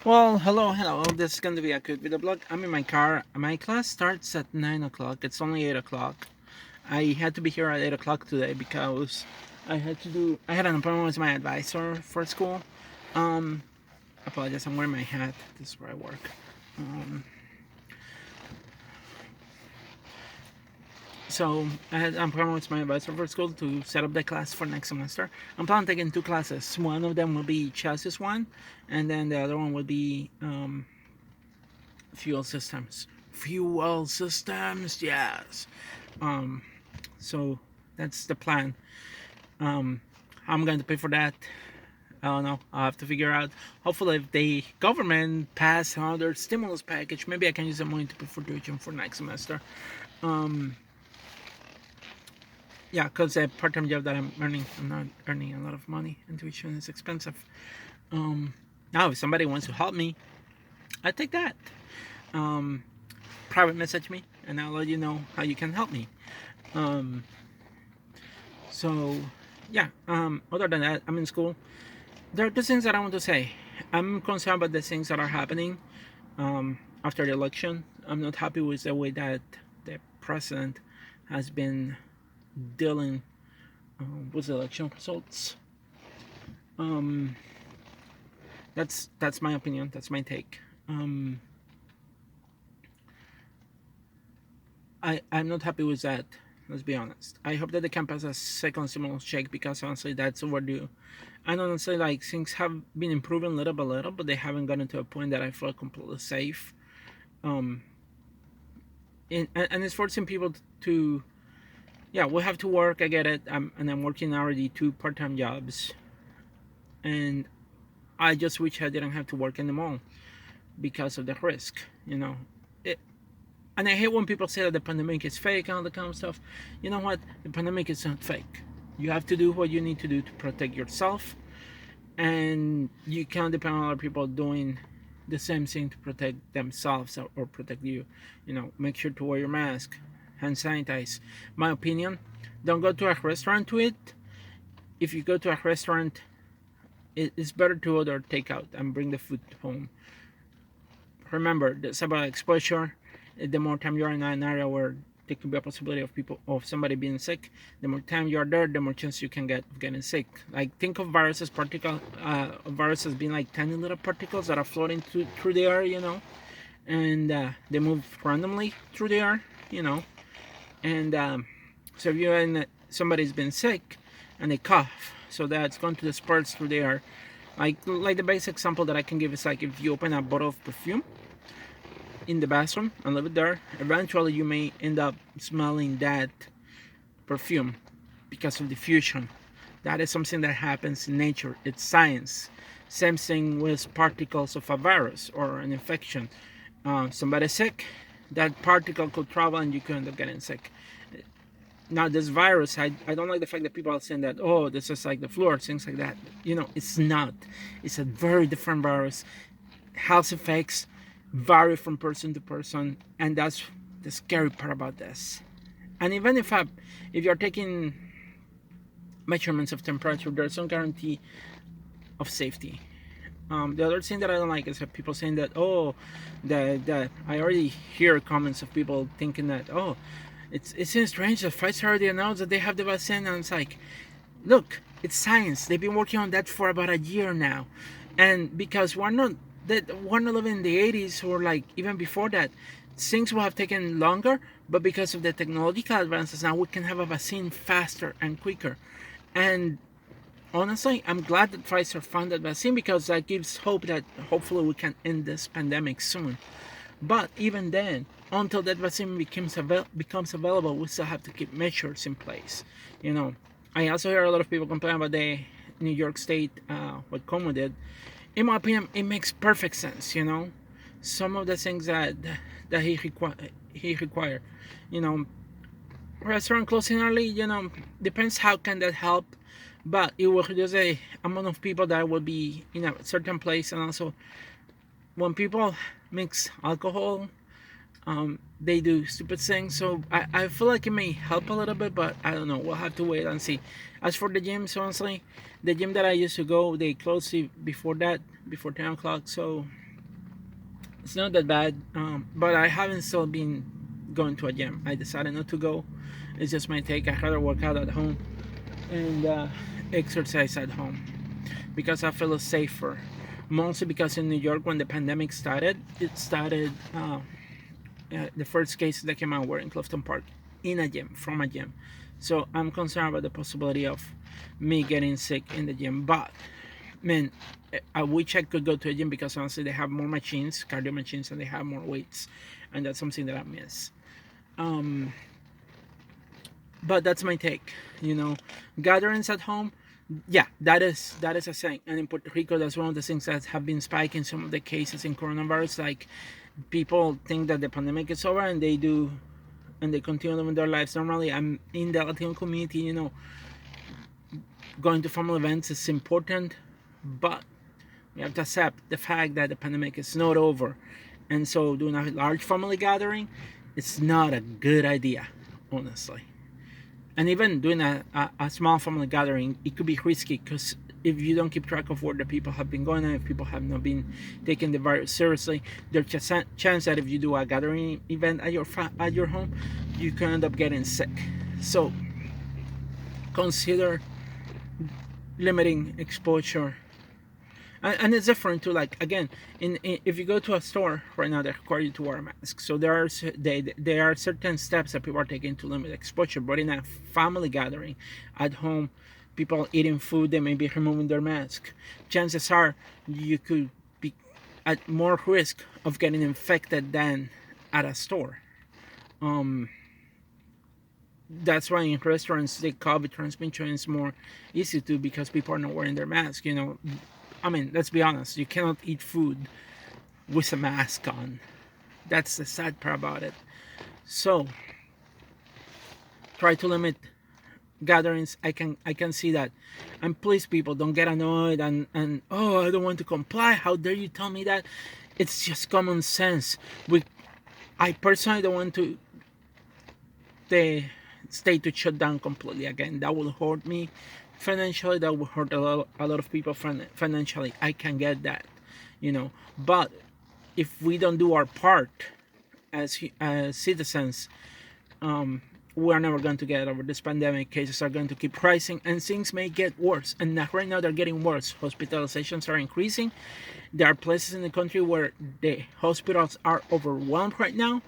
Well, hello. This is going to be a quick video blog. I'm in my car. My class starts at 9 o'clock. It's only 8 o'clock. I had to be here at 8 o'clock today because I had an appointment with my advisor for school. Um, Apologize, I'm wearing my hat. This is where I work. Um, so I had an appointment with my advisor for school to set up the class for next semester. I'm planning on taking two classes. One of them will be chassis one, and then the other one will be fuel systems. Fuel systems, yes. Um, so that's the plan. Um, I'm going to pay for that. I don't know. I'll have to figure out. Hopefully, if the government pass another stimulus package, maybe I can use the money to pay for tuition for next semester. Um, yeah, because a part-time job that I'm not earning a lot of money, and tuition is expensive. Now, if somebody wants to help me, I take that. Um, Private message me, and I'll let you know how you can help me. Um, so, yeah. Other than that, I'm in school. There are two things that I want to say. I'm concerned about the things that are happening after the election. I'm not happy with the way that the president has been dealing with the election results. That's my opinion. That's my take. I'm not happy with that. Let's be honest. I hope that they can pass a second stimulus check because honestly, that's overdue. And honestly, like things have been improving little by little, but they haven't gotten to a point that I feel completely safe. Um, and it's forcing people to, yeah, we have to work. I get it. And I'm working already two part-time jobs, and I just wish I didn't have to work in the mall because of the risk. And I hate when people say that the pandemic is fake and all that kind of stuff. You know what? The pandemic is not fake. You have to do what you need to do to protect yourself, and you can't depend on other people doing the same thing to protect themselves or protect you. Make sure to wear your mask, hand sanitize. My opinion: don't go to a restaurant to eat. If you go to a restaurant, it's better to order takeout and bring the food home. Remember, there's about exposure. The more time you're in an area where there could be a possibility of somebody being sick, the more time you're there, the more chance you can get of getting sick. Like, think of viruses being like tiny little particles that are floating through the air, and they move randomly through the air, and so if you and somebody's been sick and they cough, so that's going to disperse through the air. Like the basic example that I can give is like if you open a bottle of perfume in the bathroom and leave it there, eventually you may end up smelling that perfume because of diffusion. That is something that happens in nature. It's science. Same thing with particles of a virus or an infection. Somebody's sick, that particle could travel and you could end up getting sick. Now, this virus, I don't like the fact that people are saying that, oh, this is like the flu or things like that. It's not. It's a very different virus. Health effects vary from person to person, and that's the scary part about this. And even if you're taking measurements of temperature, there's no guarantee of safety. The other thing that I don't like is that people saying that, oh, that I already hear comments of people thinking that, oh, it seems strange that Pfizer already announced that they have the vaccine, and it's like, look, it's science. They've been working on that for about a year now, and because we're not living in the 80s or like even before that, things will have taken longer. But because of the technological advances now, we can have a vaccine faster and quicker. And honestly, I'm glad that Pfizer found that vaccine because that gives hope that hopefully we can end this pandemic soon. But even then, until that vaccine becomes available, we still have to keep measures in place. I also hear a lot of people complain about the New York State, what Cuomo did. In my opinion, it makes perfect sense. Some of the things that he required. Restaurant closing early. Depends how can that help, but it will reduce the amount of people that will be in a certain place, and also when people mix alcohol, they do stupid things. So I feel like it may help a little bit, but I don't know. We'll have to wait and see. As for the gyms, honestly, the gym that I used to go, they closed before 10 o'clock. So It's not that bad, but I haven't still been going to a gym. I decided not to go. It's just my take. I rather work out at home and exercise at home because I feel safer. Mostly because in New York, when the pandemic started, it started. The first cases that came out were in Clifton Park, in a gym, from a gym. So I'm concerned about the possibility of me getting sick in the gym. But man, I wish I could go to a gym because honestly they have more machines, cardio machines, and they have more weights, and that's something that I miss. Um, but that's my take. You know, gatherings at home, yeah, that is a thing. And in Puerto Rico, that's one of the things that have been spiking some of the cases in coronavirus. Like people think that the pandemic is over, and they do, and they continue living their lives normally. I'm in the Latino community. You know, going to family events is important, but we have to accept the fact that the pandemic is not over. And so doing a large family gathering, it's not a good idea, honestly. And even doing a small family gathering, it could be risky because if you don't keep track of where the people have been going, and if people have not been taking the virus seriously, there's a chance that if you do a gathering event at your home, you can end up getting sick. So consider limiting exposure. And it's different too. Like again, if you go to a store right now, they require you to wear a mask. So there are certain steps that people are taking to limit exposure. But in a family gathering, at home, people eating food, they may be removing their mask. Chances are you could be at more risk of getting infected than at a store. Um, that's why in restaurants the COVID transmission is more easy to because people are not wearing their mask. You know, I mean, let's be honest, you cannot eat food with a mask on. That's the sad part about it. So try to limit gatherings. I can see that. And please people don't get annoyed and oh, I don't want to comply. How dare you tell me that? It's just common sense. I personally don't want to the state to shut down completely again. That will hurt me financially. That will hurt a lot of people financially. I can get that, you know. But if we don't do our part as citizens, we're never going to get over this pandemic. Cases are going to keep rising, and things may get worse. And right now they're getting worse. Hospitalizations are increasing. There are places in the country where the hospitals are overwhelmed right now.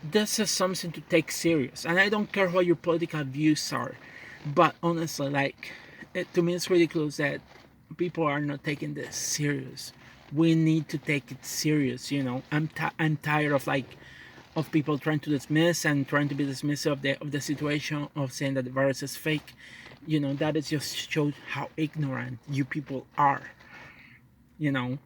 This is something to take serious, and I don't care what your political views are, but honestly, like, to me it's ridiculous that people are not taking this serious. We need to take it serious, you know. I'm tired of of people trying to dismiss and trying to be dismissive of the situation, of saying that the virus is fake. You know, that is just shows how ignorant you people are, you know.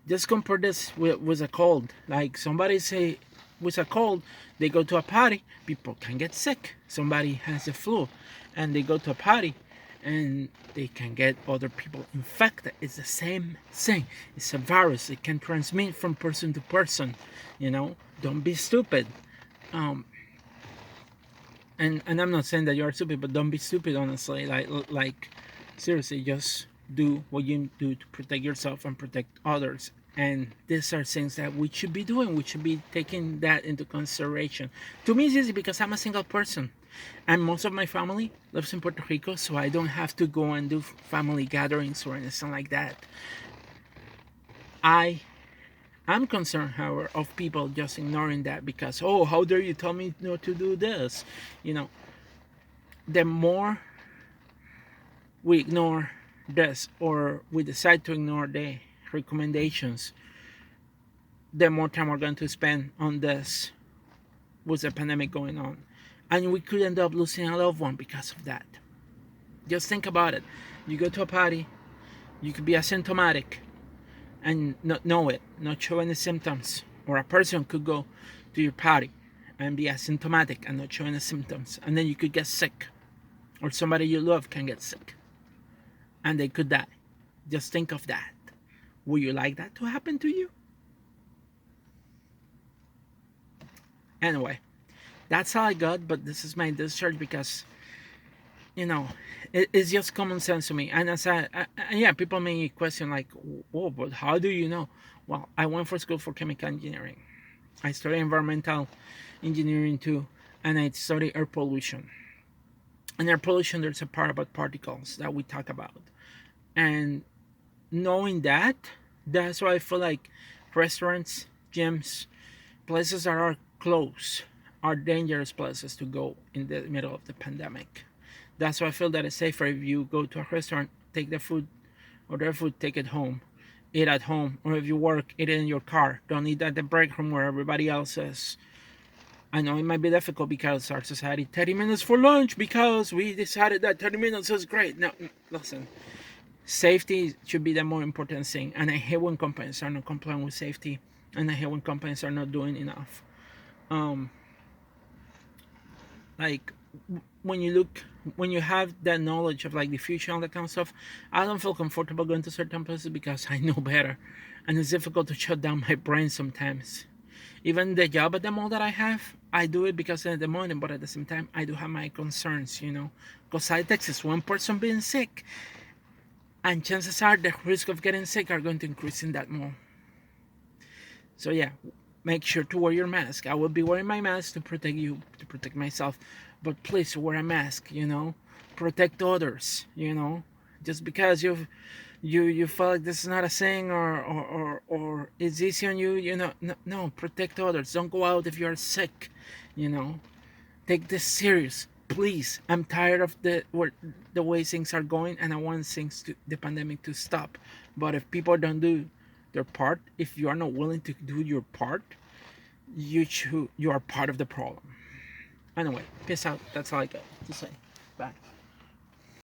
Just compare this with a cold. Like somebody say with a cold, they go to a party, people can get sick. Somebody has the flu, and they go to a party, and they can get other people infected. It's the same thing. It's a virus. It can transmit from person to person. You know, don't be stupid. Um, and I'm not saying that you're stupid, but don't be stupid. Honestly, like seriously, just do what you do to protect yourself and protect others. And these are things that we should be doing. We should be taking that into consideration. To me, it's easy because I'm a single person, and most of my family lives in Puerto Rico, so I don't have to go and do family gatherings or anything like that. I am concerned, however, of people just ignoring that because, oh, how dare you tell me not to do this? You know, the more we ignore this or we decide to ignore the recommendations, the more time we're going to spend on this with the pandemic going on. And we could end up losing a loved one because of that. Just think about it. You go to a party, you could be asymptomatic and not know it, not show any symptoms. Or a person could go to your party and be asymptomatic and not show any symptoms. And then you could get sick. Or somebody you love can get sick. And they could die. Just think of that. Would you like that to happen to you? Anyway, that's all I got, but this is my discharge because you know, it's just common sense to me. And as yeah, people may question like, oh, but how do you know? Well, I went for school for chemical engineering. I studied environmental engineering too, and I studied air pollution. And air pollution, there's a part about particles that we talk about. And knowing that, that's why I feel like restaurants, gyms, places that are closed are dangerous places to go in the middle of the pandemic. That's why I feel that it's safer if you go to a restaurant, take the food or their food, take it home, eat at home, or if you work, eat it in your car. Don't eat at the break room where everybody else is. I know it might be difficult because our society, 30 minutes for lunch because we decided that 30 minutes is great. No, listen, safety should be the more important thing. And I hate when companies are not complying with safety, and I hate when companies are not doing enough. Um, like when you look, when you have that knowledge of like the future and that kind of stuff, I don't feel comfortable going to certain places because I know better, and it's difficult to shut down my brain sometimes. Even the job at the mall that I have, I do it because in the morning, but at the same time, I do have my concerns, you know, because I Texas, one person being sick, and chances are the risk of getting sick are going to increase in that mall. So yeah, make sure to wear your mask. I will be wearing my mask to protect you, to protect myself, but please wear a mask. You know, protect others. You know, just because you feel like this is not a thing or it's easy on you, you know, no, protect others. Don't go out if you're sick. You know, take this serious. Please, I'm tired of the way things are going, and I want the pandemic to stop. But if people don't do their part, if you are not willing to do your part, you are part of the problem. Anyway, peace out. That's all I got to say. Bye.